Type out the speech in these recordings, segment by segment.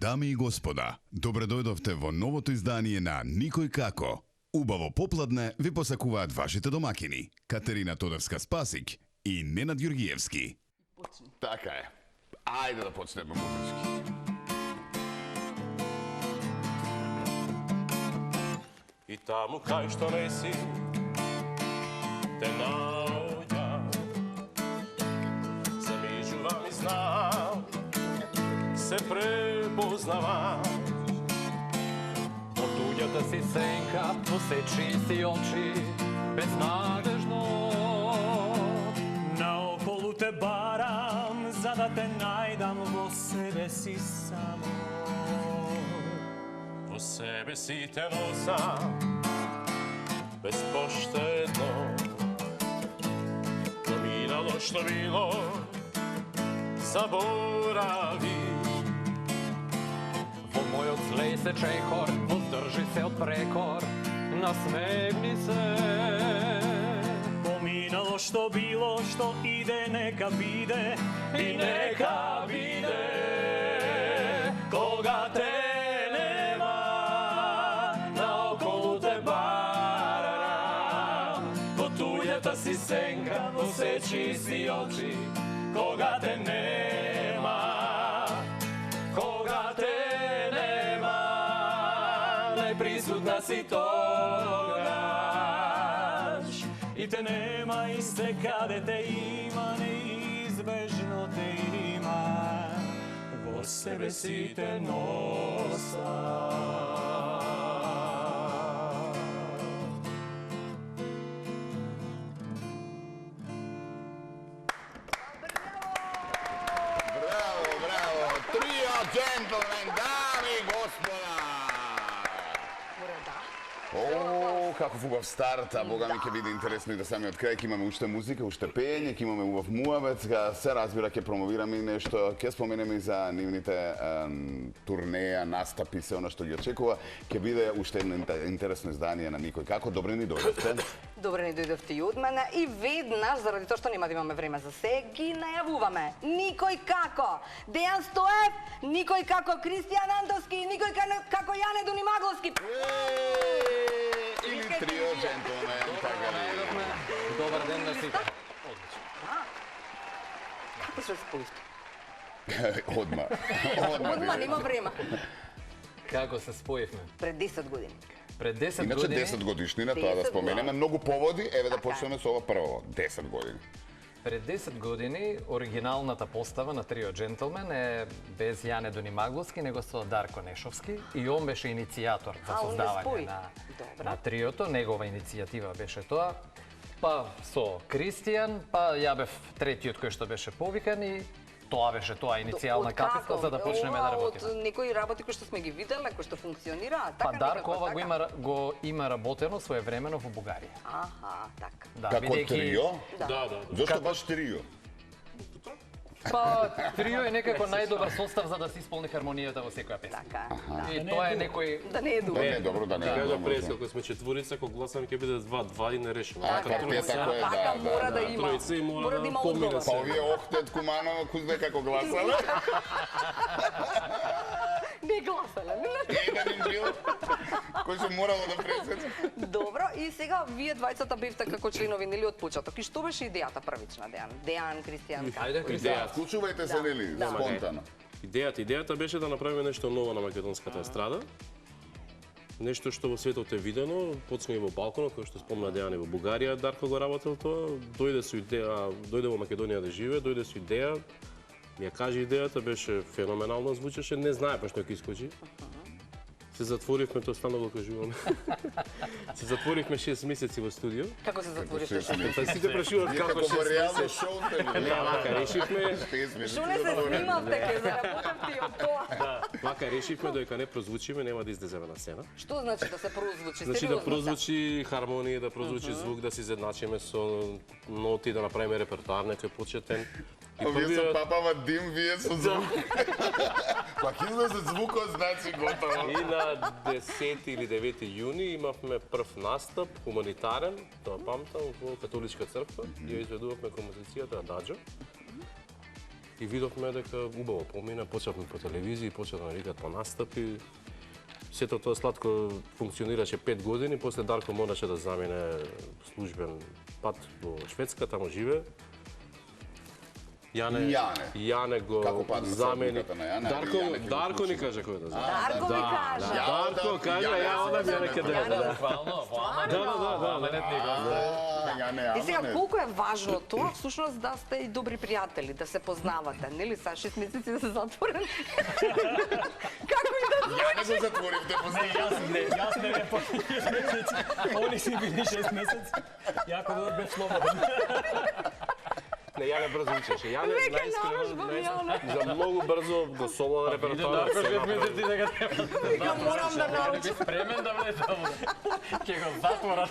Дами и господа, добре дојдовте во новото издание на Никој како. Убаво попладне ви посакуваат вашите домакини, Катерина Тодорска-Спасик и Ненад Јургиевски. Така е. Ајде да почнеме музички. И таму кај што не си, те наоѓа. Замижувам и знам, се препознавам. Од туѓата си сенка, посечи си очи, безнадежно. Наоколу те барам, за да те најдам во себе си само. Во себе си те носам, безпоштедно. Поминало што било, заборави. Во мојот злеј се чекор, воздржи се од прекор, насмевни се. Поминало што било, што иде, нека биде и нека биде. Кога те нема, наоколу те барам, во туѓата си сенка, посечи си очи, кога те нема, кога те нема, најприсутна си тогаш. И те нема исте каде те има, неизбежно те има, во себе си те носа. Trio Gentlemen, дами и господа! О, како убав старт, а бога ми ќе биде интересно и да самиот крај, ќе имаме уште музика, уште пење, ќе имаме убав муавет, се разбира ќе промовираме и нешто, ќе споменеме и за нивните турнеја, настапи, се она што ги очекува, ќе биде уште едно интересно издание на Никој како. Добре ни дојдовте. Добре ни дојдовте и од мене и веднаш, заради тоа што нема да имаме време за се, ги најавуваме. Никој како Дејан Стоев, Никој како Кристијан Антовски, Никој како Јане Дунимагловски. Или Трио Джентлмен, така ли? Добар ден на сите. Како се споиште? Одма. Одма, нема време. Како се споивме? Пред 10 години. Пред 10 Иначе години. 10 годишнина, тоа да 10 споменеме, многу поводи, еве да почнеме со ова прво, 10 години. Пред 10 години оригиналната постава на Трио Джентлмен е без Јане Дунимагловски, него со Дарко Нешовски и он беше иницијатор за создавање на триото, негова иницијатива беше тоа. Па со Кристијан, па ја бев третиот кој што беше повикан и тоа беше тоа иницијална капитал за да почнеме да работиме. Од некои работи кои што сме ги виделе, кои што функционираат, така. Па Дарко ова го има работено своевремено во Бугарија. Аха, така. Да, Како трио? Да. Зошто баш трио? Па трио е некако најдобар состав за да се исполни хармонијата во секоја песна. Така, И тоа е некој да не е Да добро. не е добро, да не е Така да добро. преска, кога сме четворица, кога гласаме ќе биде 2-2 и не решиме. Така е, Така мора да има. Тројца и Мора да има помине одговор. Па овие Охтет, Куманова, кузне како гласале? Не гласале, не. Еден им бил, кој се морало да пресече. Добро, и сега вие двајцата бевте како членови нели од почеток. И што беше идејата првична, Дејан, Кристијан? Ајде, Да, вклучувајте се, нели, Да. спонтано. Идејата беше да направиме нешто ново на македонската естрада. Нешто што во светот е видено, почнеме во Балканот, кој што спомна Дејан и во Бугарија, Дарко го работел тоа, дојде со идеја, дојде во Македонија да живее, дојде со идеја, ми ја кажа идејата, беше феноменално звучеше, не знае па што ќе искочи. Се затворивме, тоа стана го кажуваме. Се затворивме 6 месеци во студио. Како се затворите? Па сите прашуваат Вие како како 6 во реално месеци. шоу сте ли? Не, вака решивме. Што не се снимавте, ке заработавте и од тоа. Вака решивме дека не прозвучиме, нема да излеземе на сцена. Што значи да се прозвучи? Значи да Сериозно? прозвучи хармонија, да прозвучи звук, да се изедначиме со ноти, да направиме репертоар некој почетен. И Овие со првиот папава дим, вие со звук. Па ќе излезе звукот, значи готово. и на 10 или 9 јуни имавме прв настап хуманитарен, тоа памтам, во католичка црква. Ја изведувавме композицијата Ададжо. И видовме дека убаво помина, почнавме по телевизија, почнавме да викаат по настапи. Сето тоа сладко функционираше 5 години, после Дарко мораше да замине службен пат во Шведска, тамо живе. Јане го замени. Дарко ни каже кој да замени. Дарко ми кажа. Дарко каже, ја она ми некаде. Буквално, И сега, колку е важно тоа, всушност, да сте и добри пријатели, да се познавате, нели? Са 6 месеци да се затворени. Како и да Ја не го затворивте после. Јас не бе по 6 месеци. Они си били 6 месеци. Јако да бе слободен. Не, Јане брзо учеше. Јане Веќе нарушбам, Јане. за многу брзо го соло на репертоарот. Вика, морам да научам. Спремен да влезе. Ќе го затворат.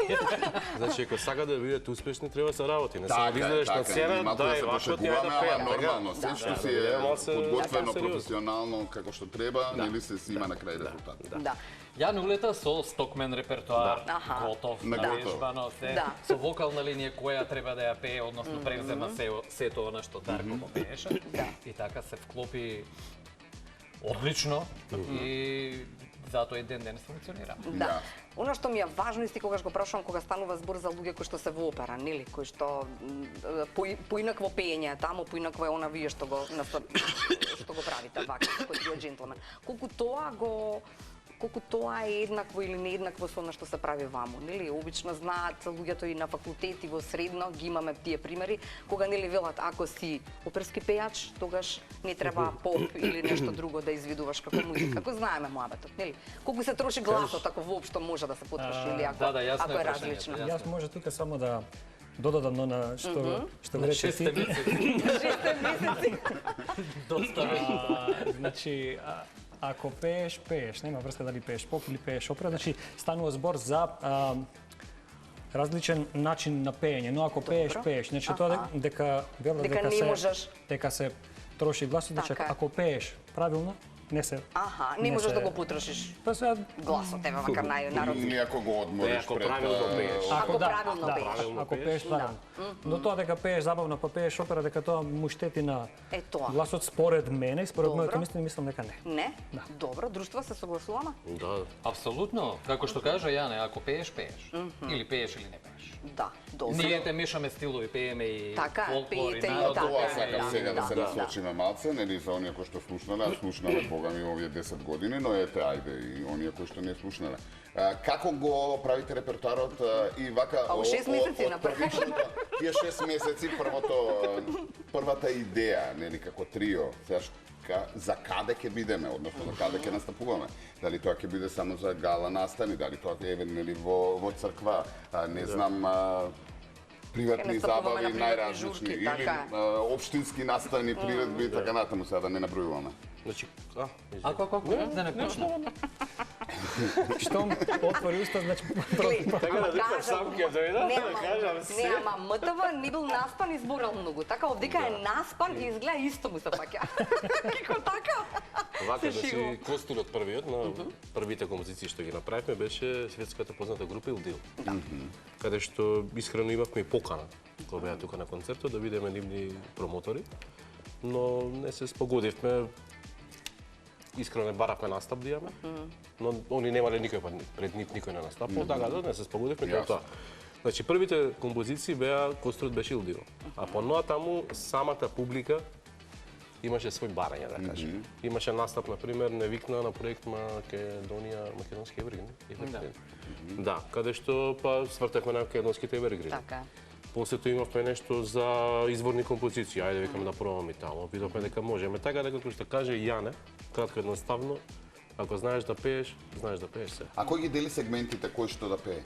Значи, ако сака да бидете успешни, треба да се работи. Не Така само да излезеш на сцена, малку да, се вакво ти ја пошегуваме, да пеја. ама нормално, се што си е Треба да се- подготвено, сериозно. професионално, како што треба, нели се има на крај резултат. Да. Јане улета со стокмен репертоар, Аха. готов, На готов. навежбано, се, Да. со вокална линија која треба да ја пее, односно превзема сето она што Дарко го пееше. И така се вклопи одлично и затоа и ден функционира. Да. Она што ми е важно исти когаш го прашувам кога станува збор за луѓе кои што се во опера, нели, кои што поинакво пеење, таму поинакво е она вие што го што го правите вака, кој трио джентлмен. Колку тоа е еднакво или нееднакво со она што се прави ваму, нели? Обично знаат луѓето и на факултети во средно, ги имаме тие примери, кога нели велат ако си оперски пејач, тогаш не треба поп или нешто друго да извидуваш како музика. Како знаеме муабетот, нели? Колку се троши гласот ако воопшто може да се потроши или ако јасно ако е е различно. прашањето, Јас може тука само да додадам на она што го рече ти. 6 месеци. Доста Значи, ако пееш, нема врска дали пееш поп или пееш опера, значи станува збор за различен начин на пеење, но ако пееш. Значи тоа дека велат Дека не можеш. дека се троши гласот, значи Така е. ако пееш правилно, не се. Аха, не можеш да го потрошиш. Па сега Гласот, ева вака народски. Или ако го одмориш ако пред... правилно пееш. Ако правилно да, пееш. ако пееш правилно. Но тоа дека пееш забавно, па пееш опера, дека тоа му штети на Е тоа. гласот според мене и според Добро. моето мислење, мислам дека не. Не? Добро, друштво се согласуваме? Да. Апсолутно, како што кажа Јане, ако пееш. Или пееш или не пееш. Да, добро. Ние те мешаме стилови, пееме и Така, фолклор и пеете и народ. така. Тоа сакам сега да се да. насочиме малце, нели за оние кои што слушнале, а слушнале бога ми овие 10 години, но ете ајде и оние кои што не слушнале. Како го правите репертоарот и вака А, у 6 месеци на прв. Тие 6 месеци првата идеја, нели како трио, за каде ќе бидеме, односно за каде ќе настапуваме. Дали тоа ќе биде само за гала настани, дали тоа ќе е нели во црква, не знам приватни настапуваме забави на приватни најразлични журки, или така е. општински настани, приредби и така натаму, сега да не набројуваме. Значи, Ако, да не почнем. Штом отвори уста, значи Така да викаш сам ќе дојда, да кажам се. Не, ама МТВ не бил наспан и зборал многу. Така овдека е наспан и изгледа исто му се паќа. Како така? Вака, Се значи, шегувам. костурот првиот на првите композиции што ги направивме беше светската позната група Илдил. Каде што искрено имавме и покана кога беа тука на концертот да бидеме нивни промотори, но не се спогодивме. Искрено не баравме настап да имаме, но они немале никој пат пред нив никој не настапал, така да не се спогодивме тоа тоа. Значи првите композиции беа костурот беше Илдил, а понатаму самата публика имаше свој барање, да кажем. Имаше настап, на пример, невикна на проект Македонија, македонски евригрин. Да, каде што па свртевме на македонските евригрини. Така е. После тоа имавме нешто за изворни композиции, ајде викаме да пробаме и таму. Видовме дека можеме. Така дека што каже Јане, кратко едноставно, ако знаеш да пееш се. А кој ги дели сегментите кој што да пее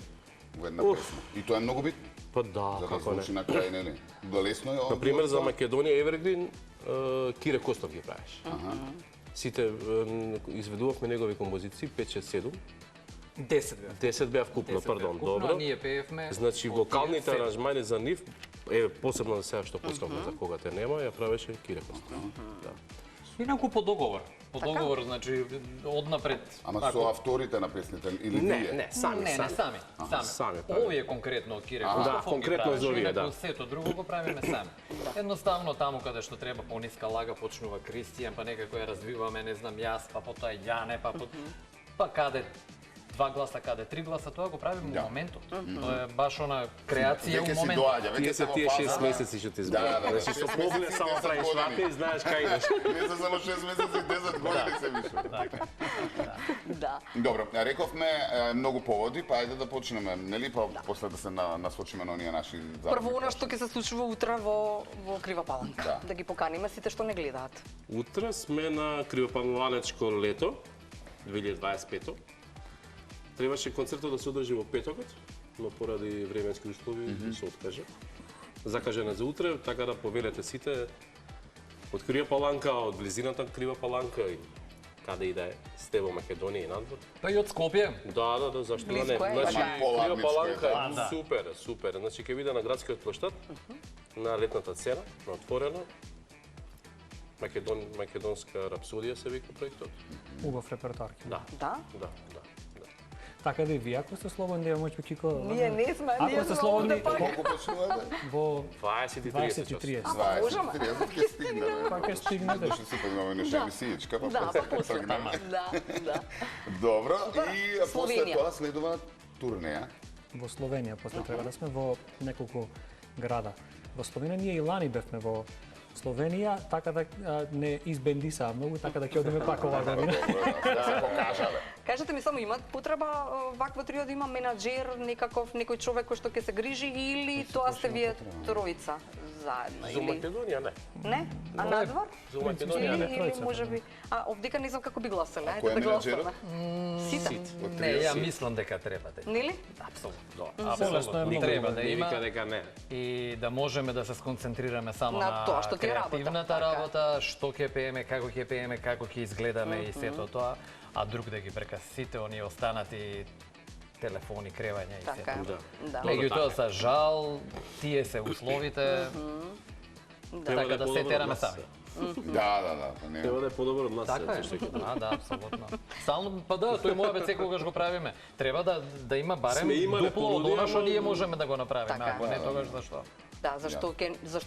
во една песна? И тоа е многу битно. Па да, За да како не. звучи на крај, нели? Лесно е. На пример за Македонија Евригрин, Кире Костов ги правеше. Сите изведувавме негови композиции 5, 6, 7. 10 беа вкупно, пардон, добро. Ние пеевме. Значи вокалните аранжмани за нив, посебно за сега што пускавме за кога те нема, ја правеше Кире Костов. Да. Инаку по договор. По договор, значи, однапред. Ама со авторите на песните или вие? Не, сами. Сами. Овие конкретно, Кире, Да, конкретно за овие, да. Сето друго го правиме сами. Едноставно таму каде што треба пониска лага почнува Кристијан, па некако ја развиваме, не знам јас, па потоа Јане, па каде 2 гласа, каде 3 гласа, тоа го правиме во моментот. Тоа е баш она креација Веќе во си моментот. доаѓа, веќе Тие се се во тие 6 фаза. месеци што ти зборам. Да, Значи, со 6 поглед месеци, само 10 правиш години. вака и знаеш кај идеш. Не се само 6 месеци, 10 години се више. Така. Да. Добро, рековме многу поводи, па ајде да почнеме, нели, па после да се насочиме на оние наши забавни. Прво она што ќе се случува утре во Крива Паланка. Да. Да ги поканиме сите што не гледаат. Утре сме на Кривопаланечко лето 2025. Требаше концертот да се одржи во петокот, но поради временски услови се откажа. Закажено за утре, така да повелете сите од Крива Паланка, од близината на Крива Паланка и каде и да е, сте во Македонија и надвор. Па и од Скопје. Да, зашто да не. Близко е, Значи, да. Крива Поладничко е, Паланка да. е супер. Значи, ќе биде на градскиот площад, на летната цена, на отворено. Македонска рапсодија се вика проектот. Убав репертоар. Да. Да? Така да и вие, ако сте слободни, да можете Кико... Ние не сме, ние Ако сте сме слободни, овде пак. Колку почнувате? во 20 и 30 20:30. А, можеме. 20, 30 ќе стигнеме. Па ќе стигнете. Ще си подноваме нешто емисијичка, па Да, после па после. тргнеме. Да. Добро, Супер. и после Словенија. тоа следува турнеја. Во Словенија, после треба да сме во неколку града. Во Словенија ние и лани бевме во Словенија, така да не избендиса многу, така да ќе одиме пак оваа година. Добро, да се покажале. Кажете ми само, имат потреба вакво трио да има менаџер, некој човек кој што ќе се грижи или тоа сте вие тројца заедно? За Македонија не. Не? А надвор? За Македонија не. Или тројца. можеби... А, овдека не знам како би гласале, Кој ајде е да менаџерот? гласаме. Сите? Не, ја мислам дека треба да. Нели? Апсолутно. Полесно е многу. Треба да Не има вика дека не. и да можеме да се сконцентрираме само На на тоа што ти е работа, креативната така. работа, што ќе пееме, како ќе пееме, како ќе изгледаме и сето тоа, а друг да ги брка сите оние останати телефони, кревања и Така сето. е. Да. Меѓутоа, за жал, тие се условите, така да да е се подобро тераме од нас. сами. Да, не. Треба да е подобро од нас. Така е. што ќе добро. Да, апсолутно. Стално, па да, тој мојабет секогаш го правиме. Треба да има барем Сме имале дупло од она што понуди, ние ама- можеме да го направиме, Така е. ако не тогаш зашто? Да, зашто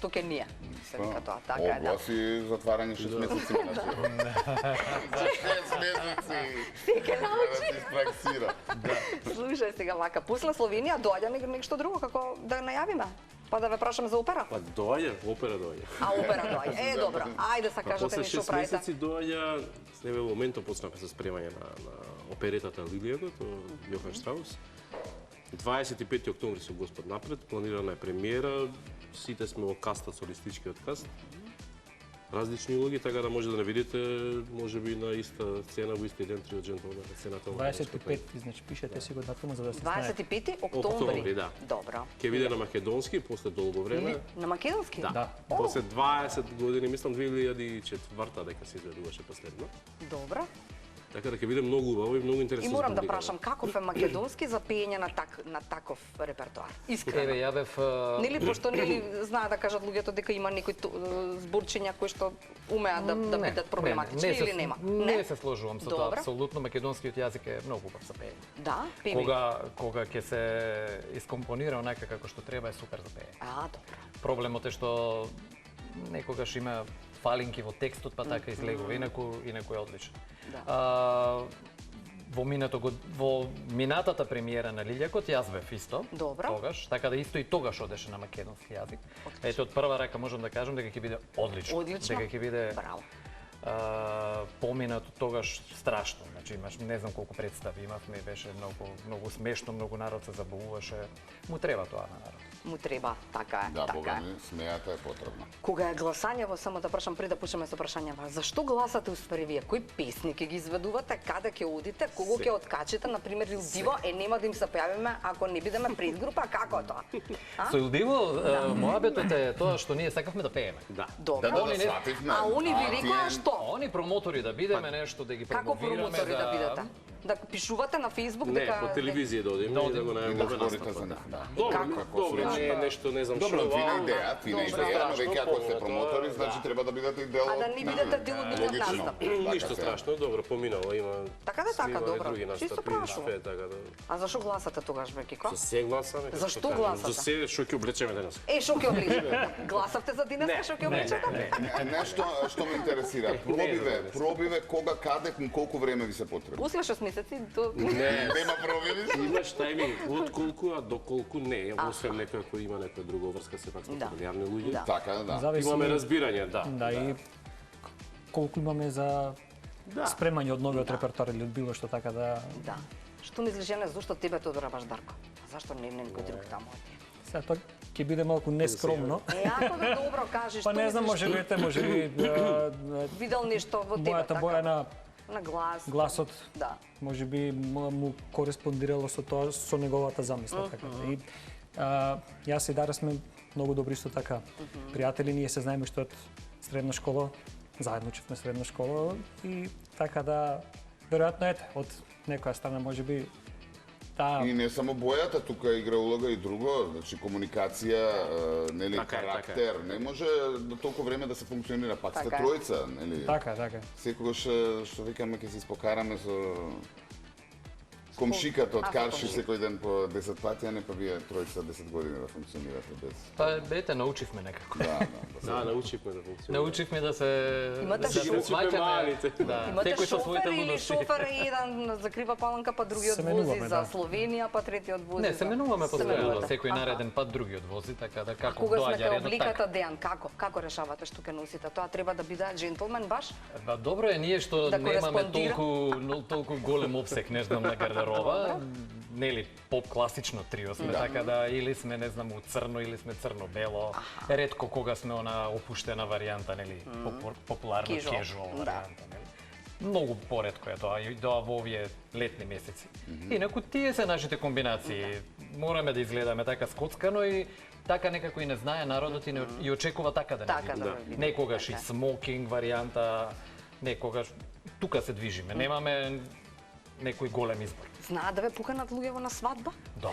ќе ние? Се вика тоа, така е, да. Огласи затварање 6 месеци менаџерот. 6 месеци. Секе научи. Да се испраксира. Слушај сега вака, после Словенија доаѓа нешто друго, како да најавиме? Па да ве прашаме за опера? Па доаѓа, опера доаѓа. А опера доаѓа. Е, добро. Ајде са Па кажете после ми што 6 правите. месеци доаѓа, еве во моментот почнавме со спремање на оперетата Лилијата, од Јохан Штраус. 25 октомври со Господ напред, планирана е премиера, сите сме во кастот, солистичкиот каст. Различни улоги, така да може да не видите, можеби на иста сцена во исти ден трио джентлмена на сцената. 25, значи пишете си го датума за да се знае. 25 Октомври, октомври. да. Добро. Ќе биде на македонски после долго време. На македонски? Да. После 20 години, мислам 2004 дека се изведуваше последно. Добро. Така да ќе биде многу убаво и многу интересно. И морам да публика. прашам каков е македонски за пеење на таков репертоар. Еве, Искрено. ја бев... Нели пошто нели знаат да кажат луѓето дека има некои зборчиња кои што умеат да бидат проблематични или нема? Не се сложувам со тоа, Добро. апсолутно. Македонскиот јазик е многу убав за пеење. Да, пееме. Кога ќе се искомпонира онака како што треба е супер за пеење. А, добро. Проблемот е што некогаш има фалинки во текстот, па така излегува, инаку е одличен. Да. Во минатата премиера на Лилјакот јас бев исто. Добро. Тогаш, така да исто и тогаш одеше на македонски јазик. Ето од прва рака можам да кажам дека ќе биде одлично. Одлично. Дека ќе биде Браво. поминато тогаш страшно. Значи имаш не знам колку представи имавме, беше многу смешно, многу народ се забавуваше. Му треба тоа на народ. Му треба, така е, Да, така бога е. ми, смејата е потребна. Кога е гласањево, само да прашам пред да почнеме со прашањава, зашто гласате успари вие? Кои песни ќе ги изведувате, каде ќе одите, кого ќе откачите, на пример Ил Диво, нема да им се појавиме ако не бидеме предгрупа, како е тоа? А? Со Илдиво, моабетот е тоа што ние сакавме да пееме. Да. Добро. Да Они не- свативме. А они ви рекоа тие- што? Они промотори да бидеме нешто, да ги Како промовираме, промотори да бидете? Да пишувате на Facebook Не, дека... по телевизија да одиме и да го И да најавуваме зборите за настапот. них. Добро, не е нешто, не знам Добро, што. фина ама- идеја, но веќе ако сте промотори, значи треба да бидете и дел А да не бидете дел од нивниот логично. настап. Ништо страшно, добро, поминало, има... Така да, така, има и добро. други Чисто настапи, прашувам. све, така да... А зашо гласате тогаш, бе, Кико? За се гласаме. како Зашто кажам. гласате? За се, што ќе облечеме денес. Што ќе обличате? Гласавте за денеска, што ќе обличате? Нешто што ме интересира. Пробиве кога, каде, кон колку време ви се потребно? После 6 месеци до... Не, Нема пробиви? имаш тајминг, од колку, а до колку не. Освен некако има некоја друга врска, сепак сме Да. популярни луѓе. Да. Така, да. Зависи Имаме разбирање, да. да и колку имаме за спремање од новиот репертоар или од било што, така да Да. Што мислиш, Јане, зашто тебе те одора баш Дарко? Зашто не некој друг таму од ти? сега тоа ќе биде малку нескромно. Ако бе добро кажеш, Па што не знам, мислиш, може би видел нешто во тебе, мојата боја на на глас. гласот Да. може би му кореспондирало со тоа, со неговата замисла, така да. И јас и Дара сме многу добри исто така пријатели, ние се знаеме што од средна школа, заедно учевме средна школа и така да веројатно ете од некоја страна можеби И не само бојата, тука игра улога и друго, значи комуникација, нели, Така е, карактер. Не може до толку време да се функционира, пак сте Така е. тројца, нели? Така. Секогаш што викаме ќе се испокараме со комшиката од Карши секој ден по 10 пати, а не па вие тројца 10 години да функционирате без. Па бете научивме некако. Да, научивме да функционира. Научивме да се Имате да се шофер? сваќаме. Да, Имате секој со своите шофер или лудости. шофер е еден закрива паланка, па другиот Се вози менуваме, за да. Словенија, па третиот вози Не, за... се менуваме постојано, менувате. секој Аха. нареден пат другиот вози, така да како Кога сме доаѓа кај редот обликата, така. Дејан, како решавате што ќе носите? Тоа треба да биде джентлмен баш? Ба добро е ние што Да немаме кореспондира. толку голем опсек, не знам, на гардероба. Нели поп класично трио сме, така да или сме не знам у црно или сме црно-бело. Ретко кога сме она опуштена варијанта, нели, популарно Casual, кежуал да. варијанта, нели. Многу поретко е тоа и тоа во овие летни месеци. Инаку тие се нашите комбинации. Мораме да изгледаме така скоцкано и така некако и не знае народот и, и очекува така да не Така биде. да види. Некогаш и Така. смокинг варијанта, некогаш тука се движиме. Немаме некој голем избор. Знаат да ве пуканат луѓе на свадба? Да,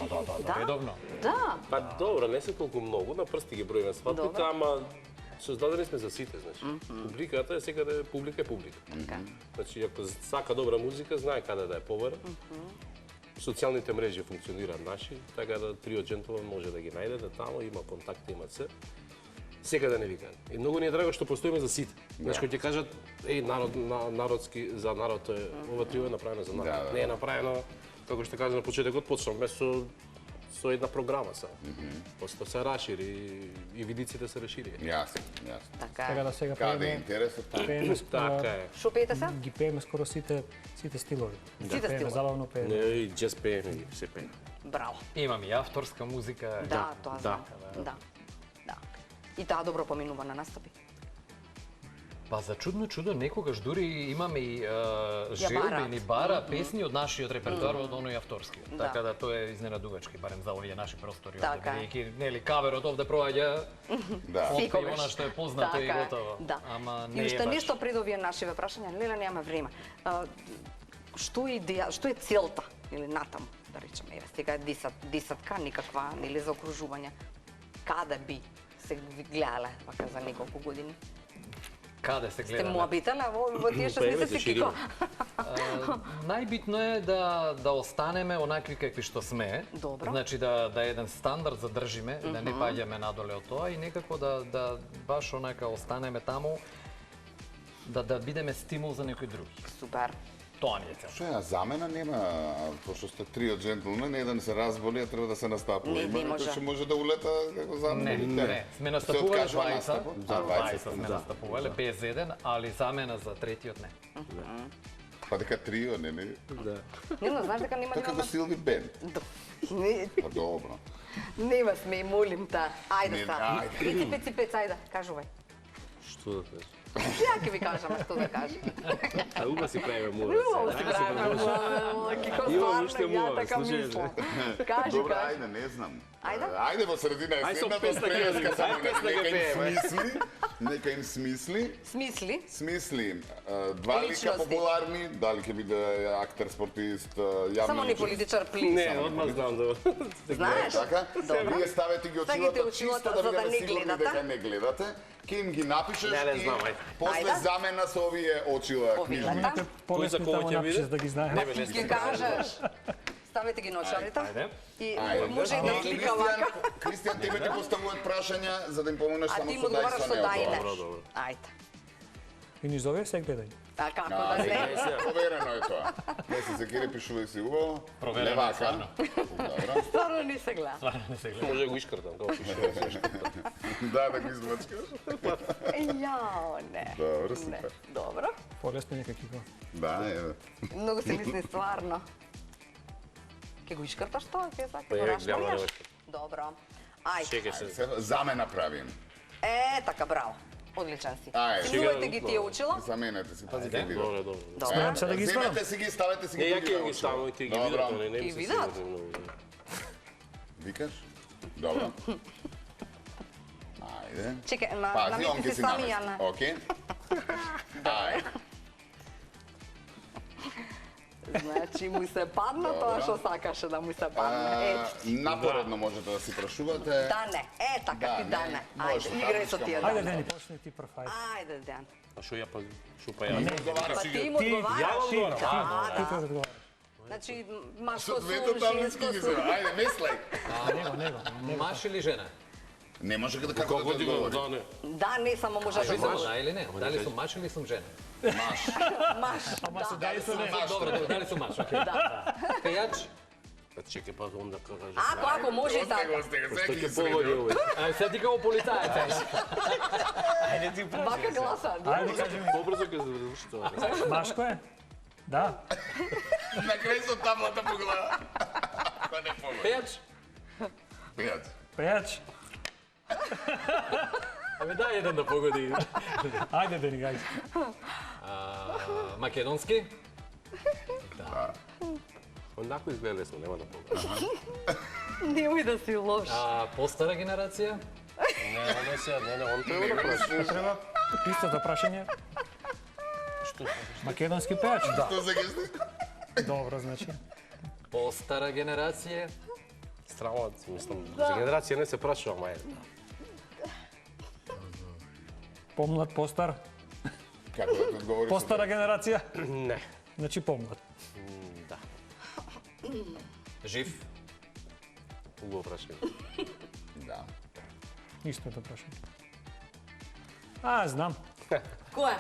редовно. Да. Па добро, не се толку многу, на прсти ги броиме свадбите, Добро. ама создадени сме за сите, значи. Публиката е секаде публика е публика. Така. Значи, ако сака добра музика, знае каде да ја побара. Социјалните мрежи функционираат наши, така да трио джентлмен може да ги најдете таму, има контакти, има се. Секаде не викаат. И многу ни е драго што постоиме за сите. Значи, кога ќе кажат, народски, за народ е, ова трио е направено за народ. Да. Не е направено, како што кажа на почетокот, почнавме со една програма са. После се расшири и видиците се расширија. Јасно. Така Така е. да сега Каде е пееме, интересот? пееме Така е. Шо пеете се? ги пееме скоро сите стилови. Сите Пееме стилови. забавно Не, пееме. и джез пееме, и се пееме. Браво. Имам и авторска музика. Да, тоа знам. да. Да. Да. И таа добро поминува на настапи. Па за чудно чудо некогаш дури имаме и желби бараат. ни бара песни од нашиот репертоар од оној авторски. Да. Така да тоа е изненадувачки, барем за овие наши простори овде, Така е. бидејќи нели каверот овде проаѓа Да. опи Секогаш. она што е познато и Така е. готово. Да. Ама не И е уште баш. нешто пред овие нашиве прашања, леле немаме време. Што е идеја, што е целта или натаму, да речеме, еве сега е десетка никаква нели за окружување. Каде би се ви гледале вака за неколку години? Каде се Сте гледаме? му обителе во тие 6 Па, еве, месеци шириме. Кико? Најбитно е да останеме онакви какви што сме. Добро. Значи да еден стандард задржиме, да не паѓаме надоле од тоа и некако да баш онака останеме таму, да бидеме стимул за некој други. Супер. Тоа ни е цел. Што е, замена нема, пошто сте трио джентлмен, еден се разболи, а треба да се настапува. Не, Има не некој може. што може да улета како замена. Не, сме Се настапувале откажува двајца. настапот? Да, Двајца двајца сме да. настапувале без еден, али замена за третиот не. Па дека трио, не. Не, но знаеш дека нема Така нема. го Силви бенд. Не, Па добро. нема сме, молим та. Ајде Не, са. ајде. Пеци, пеци, ајде, кажувај. Што да кажеш? Ја ќе ви кажам што да кажам. А уга си правиме муа. Убаво си правиме, Кико, Имам уште стварно, ја муа, така слушај, мислам. Кажи, Добро, кажи. ајде, не знам. Ајде. Ајде во средина е Ајде со седнат од песна преска кажи, само ајде песна нека га им пееме. смисли. нека им смисли Смисли? два лика Личности. популарни, дали ќе биде актер, спортист, јавна Само ни политичар, плиз. Не, одма знам да... Знаеш? Така? Добро. Вие ставете ги Ставите очилата чисто да за да бидеме не сигурни гледате. дека не гледате. Ке им ги напишеш Не и знам, ајде. после Ајде. замена со овие очила Повилата. книжни. Некој полесни кого тамо ќе напишеш биде? да ги знаеме. Не бе, не Ги знам. кажеш. Ставете ги на очарите. Ајде. И Ајде. може и да слика вака. Кристијан, тебе ти поставуваат прашања за да им помогнеш А само ти му со да и одговараш со со да и не. не. Добро. Ајде. И низ овие се гледај. А како да не? Проверено е тоа. Не се секири, пишувај си убаво. Проверено е, Не вака. стварно. Добро. Стварно не се гледа. Стварно не се гледа. Може да го искртам, како пише. Да го измачкаш. Јао, не. Добро, Не. супер. Добро. Полесно некако. Да, еве. Многу се мисли стварно. Ке го искрташ тоа, ке сака Па го ја гледам рашмарјаш? да Добро. Ајде. Чекај се. Се замена правим. Така, браво. Одличен си. Ајде. Снимувате ги тие очила. Заменете си, пази ќе видат. Добре, добре. Добро. Смеам се да ги извадам. Земете си ги, ставете си ги. Не, ја други ќе на ги очила. ставам и ќе ги Добро. видат, не Ќе ми се видат? сигурни многу. Викаш? Добро. Ајде. Чекај, Пази, он намести ќе се си сами, намести. Јана. Окей. Ајде. Значи, му се падна Добро. тоа што сакаше да му се падне. Ето. Напоредно можете да си прашувате. Да, не. Така, ти да, не. Може, Ајде, играј со табличка тие. може. Ајде, да. Дени, почни ти прв, ајде. Ајде, Дејан. А што ја па... Што па ја? Па ти им Ти, одговараш. ти, Да, Ти да. треба да одговараш. Значи, машко Со сум, двете таблички женско ги сум. се. Ајде, мислеј. Него. Маж или жена? Не може да како да Како те ти го одговори. да не? Да, не само може да Кажи се да или не? Дали сум маж или сум жена? Маш. Маш. Ама се Да. дали со не. Добро, дали сум маж, окей. Пејач? Па чекај па онда како кажа. Ако може и така. Остега, Што сега ќе ќе поводи среди. овој? Ај, сега ти како полицаец. Ајде ти Вака гласа. Ајде, кажи ми. Побрзо ќе заврши тоа. Машко е? Да. На крај со таблата погледа. Па не помој. Пејач? Пејац. Пејач. Аме дај еден да погоди. Ајде, Дени, ајде. Македонски? Онако изгледа сме, нема да помогам. Немој да си лош. Постара генерација? Не, сега, не, он треба да праши. Треба истото прашање. Македонски пејач? Да. Што се гести? Добро, значи. Постара генерација? Страват, мислам, за генерација не се прашувам, ајде. Помлад, постар. Како да ти одговори? Постара генерација? Не. Значи помлад. Да, Жив? убаво прашање. Да. Истото прашање. Знам. Кој?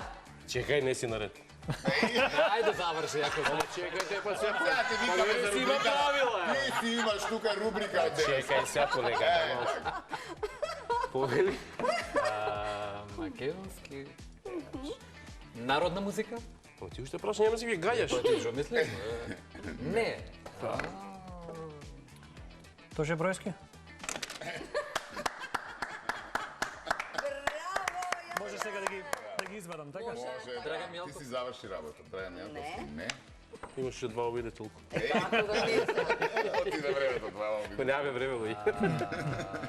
Чекај, не си наред. Ајде заврши, ако Ама чекајте, па се... Сега ти викаме за си има рубрика. правила, Ти си имаш тука рубрика од денес. Чекај, сега понекај. Повели? Македонски пејач. Народна музика? Ама ти уште прашање, нема си ги гаѓаш. Тоа ти што мислиш? Не. Тоше Бројски? Може сега да ги извадам, така? Може, Драган ти Милков. си заврши работа. Драган Милковски, не. Имаше два обиде толку. Како да не се. Отиде времето, това Па нямаме време, бе.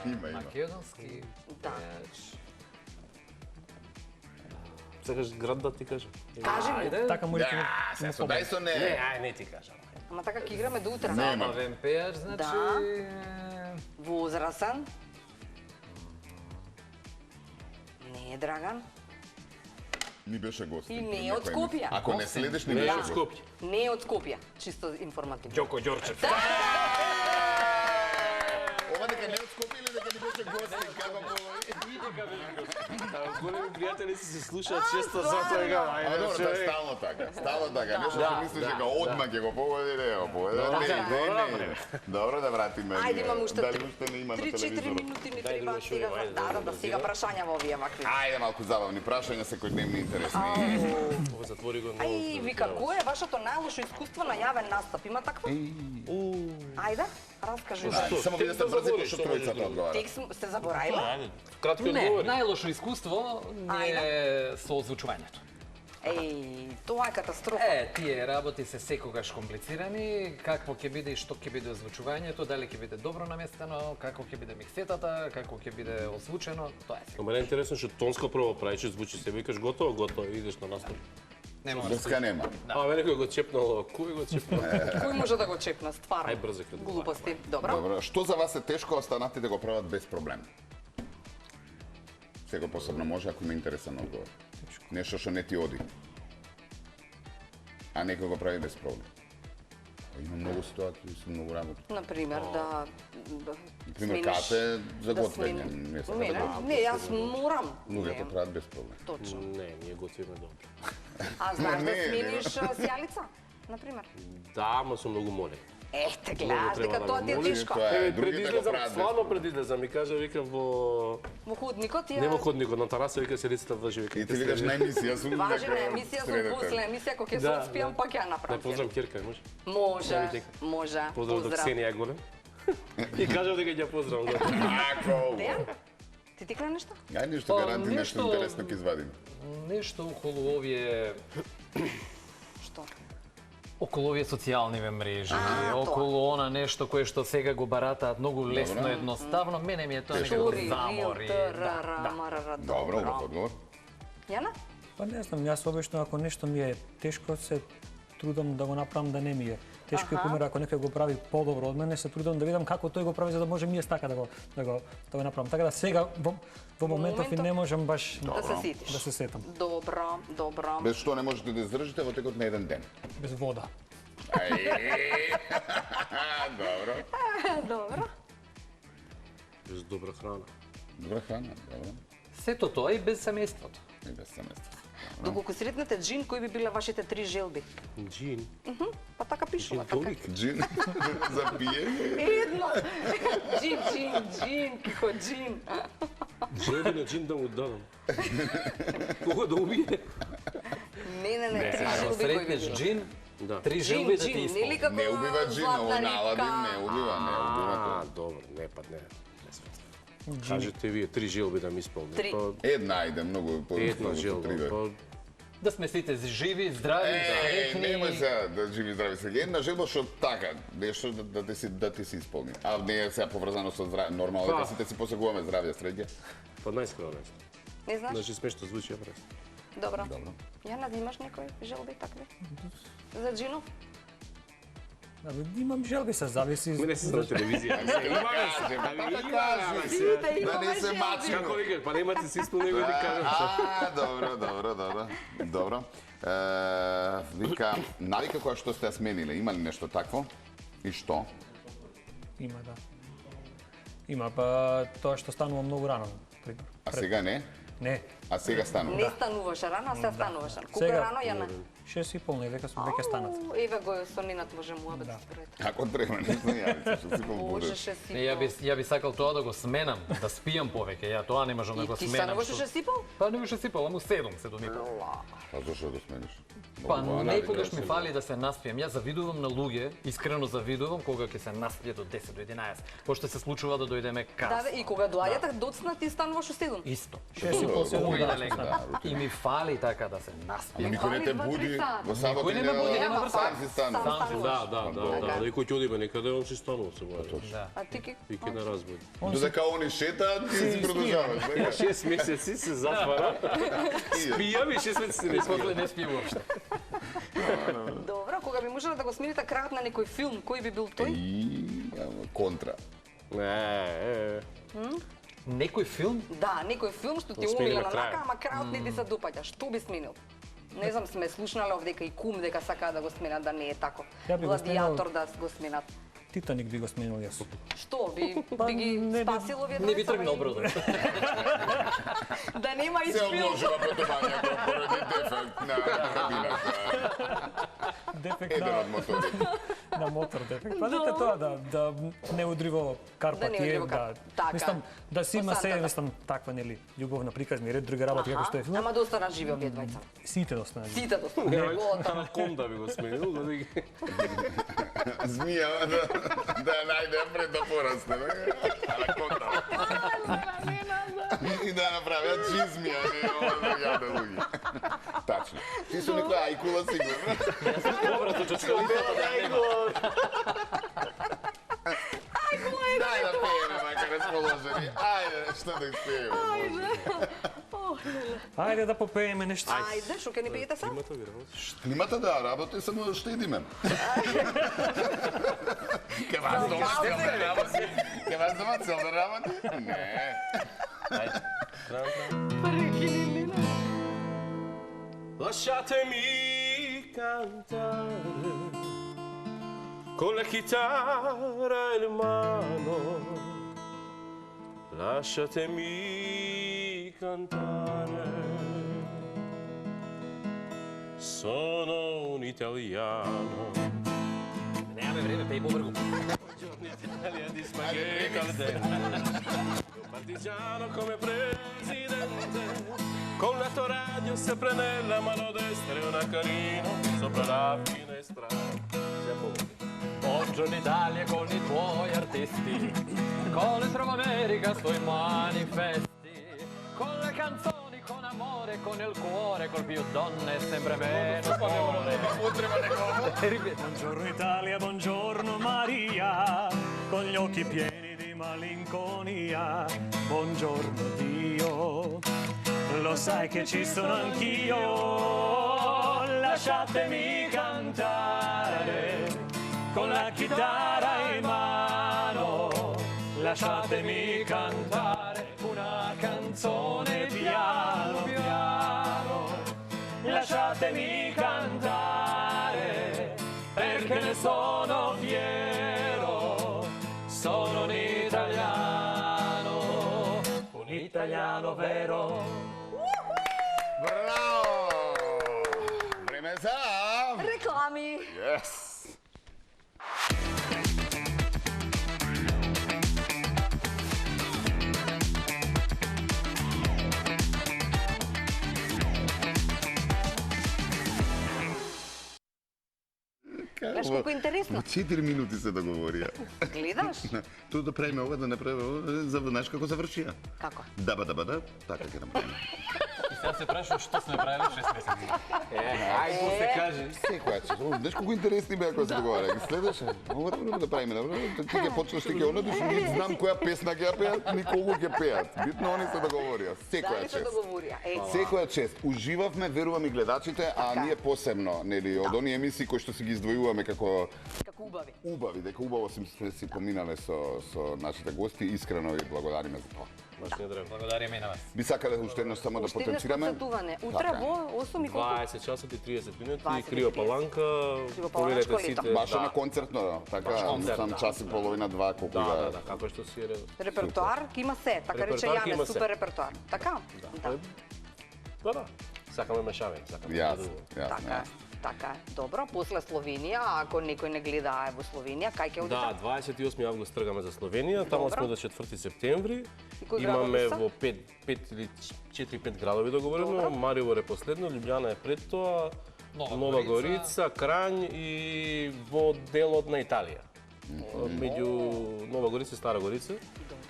Има. Македонски Да. пејач. Сакаш град да ти кажам? Кажи ми. Ајде. Така му рекаме. Сега со дај со Не, не. ај, не ти кажам. Ама така ќе играме до утре. Нема. Забавен пејач, значи... Возрасен. Не е Драган. Ни беше гост. И не е од Скопје. Ако не следиш, ни Не беше е од гост. Скопје. Не е од Скопје. Чисто информативно. Ѓоко Ѓорчев. Ова дека не е од Скопје или дека ни беше гост, како поводи? Големи пријатели си се слушаат често, затоа е гава. Ама добро, тоа е стално така. Стално така. Нешто што мислиш дека одма ќе го погоди, не го погоди. Не. Добро да вратиме. Ајде, имаме уште Дали уште не има на 3-4 телевизорот? минути ни Дај треба друго сега. шоу, ајде, Да, сега прашања во овие вакви. Ајде малку забавни прашања, секојдневни интересни. Ова затвори го. Ај, вика, кој е вашето најлошо искуство на јавен настап? Има такво? Ајде, раскажи. Само ви да сте брзи, пошто тројцата одговара. Тек се заборавила? Ајде, кратки Не, одговори. најлошо искуство не е со озвучувањето. Тоа е катастрофа. Тие работи се секогаш комплицирани, какво ќе биде и што ќе биде озвучувањето, дали ќе биде добро наместено, како ќе биде миксетата, како ќе биде озвучено, тоа е. Мене е интересно што тонско прво правиш, звучи се, викаш готово, идеш на настап. Нема. Деска нема. Мене кој го чепнал, кој го чепнал? Кој може да го чепна, стварно? Ај брзо кај Глупости. Добро. Добро, што за вас е тешко, останати да го прават без проблем? Секој посебно може, ако има интересен одговор. Нешто што не ти оди. А некој го прави без проблем. Има многу ситуации, со многу работи. Например, да Например, кате за готвење. Не се Не, јас морам. Луѓето прават без проблем. Точно. Не, ние готвиме добро. А знаеш да Не, смениш сјалица, например? Да, ама со многу моле. Ете, гледаш дека треба да тоа го ти е молиш, тешко. Тоа е, Пред другите го излезам, прават без стварно проблем. пред излезам, ми кажа, викам во... Во ходникот Не во ја ходникот, на тераса, вика седицата важи, вика. И ти викаш на емисија, сум важи на емисија, сум после емисија, кога ќе се Да, отспијам, да. пак ја Не направам. поздрав Кирка, може? Може, може. Поздрав до Ксенија Голем. И кажав дека ќе поздравам. Ако! Дејан, ти кле нешто? Ајде нешто гаранти, нешто нешто- интересно ќе извадим. Нешто околу овие Што? околу овие социјални мрежи, тоа. околу она нешто кое што сега го баратаат многу лесно, Добро. едноставно, мене ми е тоа Тешко. некако Тури, замори. рил, Добро, убав одговор. Јана? Па не знам, јас обично ако нешто ми е тешко, се трудам да го направам да не ми е тешко. И пример, ако некој го прави подобро од мене, се трудам да видам како тој го прави за да може ми така да го направам. Така да сега во моментов и не можам баш Да се сетиш. да се сетам. Добро, добро. Без што не можете да издржите во текот на еден ден. Без вода. Добро. Добро. Без добра храна. Добра храна, добро. Сето тоа и без семејството. И без семејство. Доколку сретнете джин, кои би биле вашите 3 желби? Джин. Па така пишува. Така. Толик. Джин за пиење. Едно. Джин, како джин. Желби на джин да му дадам. Кога да убие? Не, 3 Ако желби кои би сретнеш биле. джин, Да. три Джин, желби да ти нели исполни. како Не убива джин, златна ово на Аладин рибка? не убива, не убива тоа. Добро, не па не. Кажете вие 3 желби да ми исполни. Три. Една ајде, многу по Една желба. желба. Да сме сите живи, здрави, среќни. Немој се да живи здрави сега. Една желба што така, нешто да ти се исполни. А не е сега поврзано со здравје. Нормално Па. да сите си посегуваме здравје, среќа. Па најскрено нещо. Не знаеш? Значи смешно звучи, брат. Добро. Јана, да имаш некој желби такви? За джинов? Имам желби, се зависи. Мене се на телевизија. Сите Да не се желби. мачи. Како викаш, па нема ти си исполни го ти кажам. Добро. Вика, навика која што сте ја смениле, има ли нешто такво? И што? Има, да. Има, па тоа што станува многу рано, пример. А сега не? Не, А сега станува? Не стануваше рано, а сега стануваше рано. Колку е Сега- рано, Јана? 6:30 века сме веќе станат. Еве го со Нинат може муабет да според. Како треба, не знам ја, што си Боже, bude. 6 Не, ја би сакал тоа да го сменам, да спијам повеќе. Ја тоа не можам да И го ти сменам. стануваш што- 6 и пол? Па не беше сипал, ама 7 и пол. А зашо да смениш? Па Многу некогаш навика ми се. фали да се наспијам. Јас завидувам на луѓе, искрено завидувам кога ќе се наспијат до 10 до 11. Пошто се случува да дојдеме Да, касно. и кога доаѓате доцна ти стануваш у 7. Исто. 6:30 Кој да да. легна. И ми фали така да се Ама наспијам. никој не те Фали буди, 2-3 сата. во сабота Никој не ме буди, нема врска. сам си станува. Сам стануваш. Да. И кој ќе одиме некаде, он си станува се боја. Да. А ти ки? И ќе на разбој. Додека они шетаат, ти си продолжаваш. така? 6 месеци се затвара. Спијам и 6 месеци не После спијам. не спијам уопште. Добро, кога би можеле да го смените кракот на некој филм, кој би бил тој? И контра. Некој филм? Да, некој филм што ти Го смени умилен на крај. онака, ама крајот не ти се допаѓа. Што би сменил? Не знам, сме слушнале овдека и кум дека сакаат да го сменат, да не е тако. Ја би го сменил- Гладиатор да го сменат. Титаник би го сменил јас. Што, би ги не би- спасил овие Не би двајца, тргнал бе? бродот. Да нема Се испил. одложува претовањето поради дефект на кабината. Дефект Еден од моторите. на мотор дефект. Па дека тоа да не удри во карпа Да не тие, удри во карпа. да. Така. Мислам да си има се, Посантата. мислам таква нели љубовна приказни ред други работи како што е филм. Ама да останат живи овие двајца. Сите да останат. Сите до Ком да би го сменил, да ги... Змија да ја најде пред да порасне. Ала контра. И да направиат чизмија, не ова да јаде луѓе. Тачно. начин. Ти со некоја ајкула сигурно. Добро, то чучкалицата да нема. Дај да пееме, макар расположени. Ајде, што да испееме. Ајде да попееме нешто. Ајде, што ќе ни пиете сам? Климата да работи, само штедиме. Ке вас дома цел да работи? Ке вас дома цел да работи? Не. Lasciatemi cantare con la chitarra in mano. Lasciatemi cantare. Sono un italiano. Немаме време, пеј побргу. Italia di spaghetti al dente. Partigiano come presidente. Con la tua radio sempre nella mano destra e una carina sopra la finestra. Buongiorno Italia con i tuoi artisti, con l'Estremo America sui manifesti, con le canzoni, con amore, con il cuore, col più donne sempre meno cuore. Buongiorno Italia, buongiorno Maria, con gli occhi pieni di malinconia. Buongiorno Dio, lo sai che ci sono anch'io. Lasciatemi cantare con la chitarra in mano. Lasciatemi cantare una canzone piano piano. Lasciatemi cantare perché ne sono fiero. Sono un italiano vero. Bravo! Vreme za... Реклами. Yes! Знаеш колку интересно? Во 4 минути се договорија. Гледаш? Тоа да правиме ова, да направиме ова, знаеш како завршија? Како? Даба, така ќе направиме. Сега се прашувам што сме правили 6 месеци. Ајде се каже. Секоја че, знаеш колку интересни беа кога се договараа. Ги следеше, ова да правиме, ти ќе почнеш, ти ќе одиш, не знам која песна ќе ја пеат, ни колку ќе пеат. Битно они се договорија. Секоја Дали се чест. договорија? Секоја чест. Уживавме, верувам и гледачите, а ние посебно, нели, од оние емисии кои што си ги издвојуваме како убави. Убави, дека убаво сме си поминале со нашите гости, искрено ви благодариме за тоа. Благодариме и на вас. Би сакале уште еднаш само да потенцираме. Утре во 8 и колку? 20 часот и 30 минути, 20 и Крио 30. Паланка, Крио проверете Паланчко сите. Баш на концертно, така, сам час и половина, два, колку Да, како што си редо. Репертоар ќе има се, така рече Репертоар ќе Јане, има се. супер репертоар. Така? Да. Сакаме мешавење, сакаме. Јасно, Така е. Така е. Добро, после Словенија, ако некој не гледа во Словенија, кај ќе одите? Да, 28 август тргаме за Словенија, таму Добро. сме до 4 септември. И кои градови Имаме се? во 5 или 4-5 градови договорено. Добро. Маривор е последно, Лјубљана е пред тоа, Нова Горица, Крањ и во делот на Италија. Меѓу Нова Горица и Стара Горица.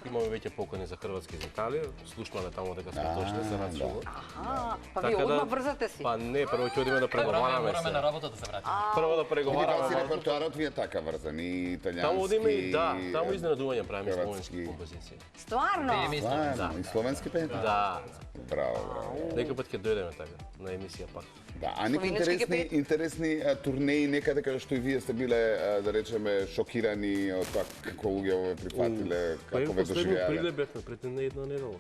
Имаме веќе покани за Хрватска и за Италија. Слушнаме таму дека сме дошли за начува. Аха, па вие одма брзате си. Па не, прво ќе одиме да преговараме Мораме на се. работа да се вратиме. Прво да Види преговараме. си репертуарот ви е така врзан, и италијански. Таму одиме и да, таму изненадување правиме хрватски. словенски композиции. Стварно? Заедно, и словенски пејте? Да, Браво, браво. некој пат ќе дојдеме така на емисија пак. Да, а некои Словенички ги интересни турнеи некаде каде што и вие сте биле, да речеме, шокирани од тоа како луѓе ве прифатиле, Па како ве последно доживеале. Прилеп бевме пред една недела.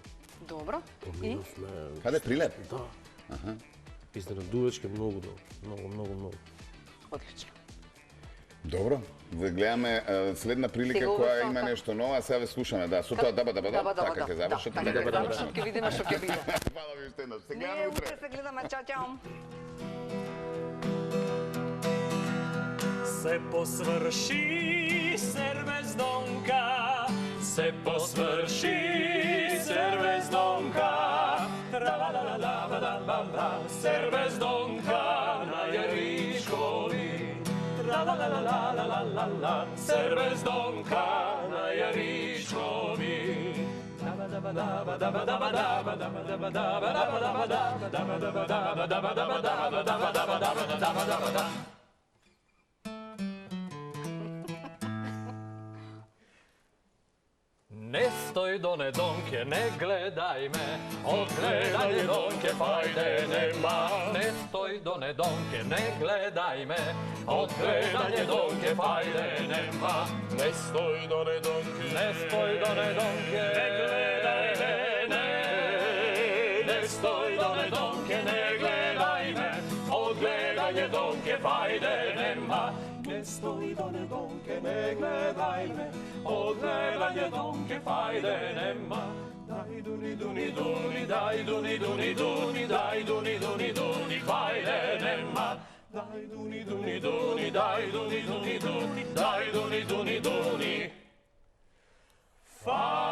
Добро. И? Поминавме. Каде Прилеп? Да. Изненадувачки многу долго. Многу. Одлично. Добро. Ве гледаме следна прилика Сега која увечерта. има нешто ново, а сега ве слушаме, да, со тоа даба, така ќе завршат. Така ќе завршат, ќе видиме што ќе биде. Фала ви уште еднаш. Се Ние гледаме утре утре. се гледаме, чао. Se posvrši servezdonka, se posvrši servezdonka, tra-la-la-la-la-la-la-la, servezdonka na Jariškovi, tra-la-la-la-la-la-la-la, servezdonka na Jariškovi, Не стој до недонке, не гледај me, од гледање донке фајде нема. Не стој до недонке, не гледај me, од гледање донке фајде нема. Не стој до недонке, Не стој до недонке, не гледај me, не стој до недонке, не гледај me, од гледање донке фајде нема. Не стој до недонке, не гледај me, од гледање донке фајде нема. Дај дуни дуни дуни, дај дуни дуни дуни, дај дуни дуни дуни, фајде нема. Дај дуни дуни дуни, дај дуни дуни дуни, дај дуни дуни дуни, фајде